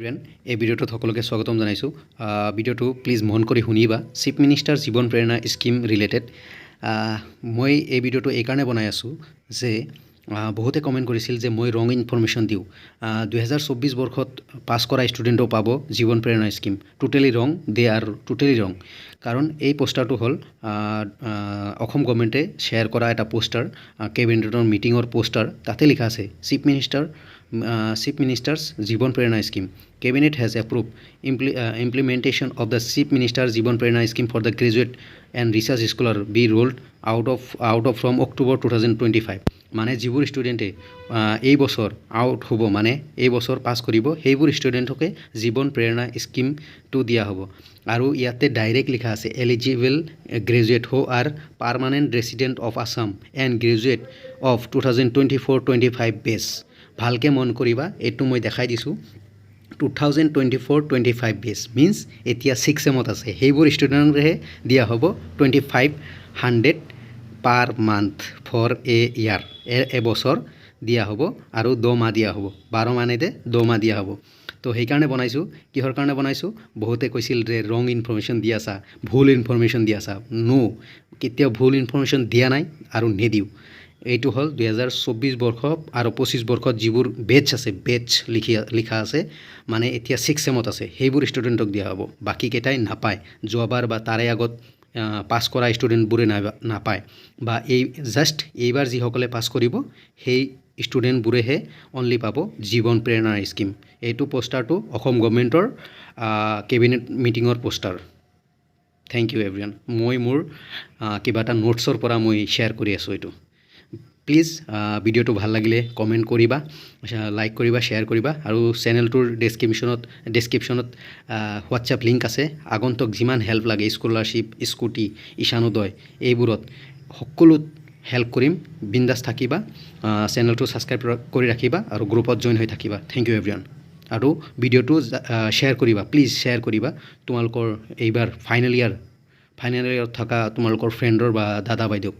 Everyone এই ভিডিঅ'টোত সকলোকে স্বাগতম জনাইছোঁ ভিডিঅ'টো প্লিজ মন কৰি শুনিবা চিফ মিনিষ্টাৰ জীৱন প্ৰেৰণা স্কিম ৰিলেটেড মই এই ভিডিঅ'টো এই কাৰণে বনাই আছোঁ যে বহুতে কমেণ্ট কৰিছিল যে মই ৰং ইনফৰমেশ্যন দিওঁ 2024 বৰ্ষত পাছ কৰা ষ্টুডেণ্টও পাব জীৱন প্ৰেৰণা স্কিম টোটেলি ৰং দে আৰ টোটেলি ৰং কাৰণ এই পোষ্টাৰটো হ'ল অসম গভৰ্ণমেণ্টে শ্বেয়াৰ কৰা এটা পোষ্টাৰ কেবিনেটৰ মিটিঙৰ পোষ্টাৰ তাতে লিখা আছে Chief Minister's Jiban Prerana Scheme. Cabinet has approved implementation of the Chief Minister's Jiban Prerana Scheme for the graduate and research scholar be rolled out of from October 2025. মানে যিবোৰ ষ্টুডেণ্টে এই বছৰ আউট হ'ব মানে এই বছৰ পাছ কৰিব সেইবোৰ ষ্টুডেণ্টকে জীৱন প্ৰেৰণা স্কিমটো দিয়া হ'ব আৰু ইয়াতে ডাইৰেক্ট লিখা আছে এলিজিবল গ্ৰেজুৱেট হো R permanent resident of Assam and graduate of 2024-25 বেচ ভালকৈ মন কৰিবা এইটো মই দেখাই দিছোঁ 2024-25 বেচ মিন্স এতিয়া 6 চেমত আছে সেইবোৰ ষ্টুডেণ্টকহে দিয়া হ'ব 2500 পাৰ মান্থ ফৰ এ ইয়াৰ এবছৰ দিয়া হ'ব আৰু 2 মাহ দিয়া হ'ব 12 মাহতে 2 মাহ দিয়া হ'ব তো সেইকাৰণে বনাইছোঁ কিহৰ কাৰণে বনাইছোঁ বহুতে কৈছিল যে ৰং ইনফৰমেশ্যন দি আছা ভুল ইনফৰমেশ্যন দি আছা নো কেতিয়াও ভুল ইনফৰমেশ্যন দিয়া নাই আৰু নিদিওঁ এইটো হ'ল 2024 বৰ্ষ আৰু 25 বৰ্ষত যিবোৰ বেচ আছে বেচ লিখা আছে মানে এতিয়া 6 চেমত আছে সেইবোৰ ষ্টুডেণ্টক দিয়া হ'ব বাকীকেইটাই নাপায় যোৱাবাৰ বা তাৰে আগত পাছ কৰা ষ্টুডেণ্টবোৰে নাপায় বা এই জাষ্ট এইবাৰ যিসকলে পাছ কৰিব সেই ষ্টুডেণ্টবোৰেহে অনলি পাব জীৱন প্ৰেৰণাৰ স্কিম এইটো পোষ্টাৰটো অসম গভৰ্ণমেণ্টৰ কেবিনেট মিটিঙৰ পোষ্টাৰ থেংক ইউ এভৰিৱান মই মোৰ কিবা এটা নোটছৰ পৰা মই শ্বেয়াৰ কৰি আছোঁ এইটো প্লিজ ভিডিঅ'টো ভাল লাগিলে কমেণ্ট কৰিবা লাইক কৰিবা শ্বেয়াৰ কৰিবা আৰু চেনেলটোৰ ডেছক্ৰিপশ্যনত হোৱাটছএপ লিংক আছে আগন্তুক যিমান হেল্প লাগে স্কলাৰশ্বিপ স্কুটি ঈশানোদয় এইবোৰত সকলো হেল্প কৰিম বিন্দাছ থাকিবা চেনেলটো ছাবস্ক্ৰাইব কৰি ৰাখিবা আৰু গ্ৰুপত জইন হৈ থাকিবা থেংক ইউ এভৰিৱান আৰু ভিডিঅ'টো শ্বেয়াৰ কৰিবা প্লিজ শ্বেয়াৰ কৰিবা তোমালোকৰ এইবাৰ ফাইনেল ইয়েৰত থকা তোমালোকৰ ফ্ৰেণ্ডৰ বা দাদা বাইদেউক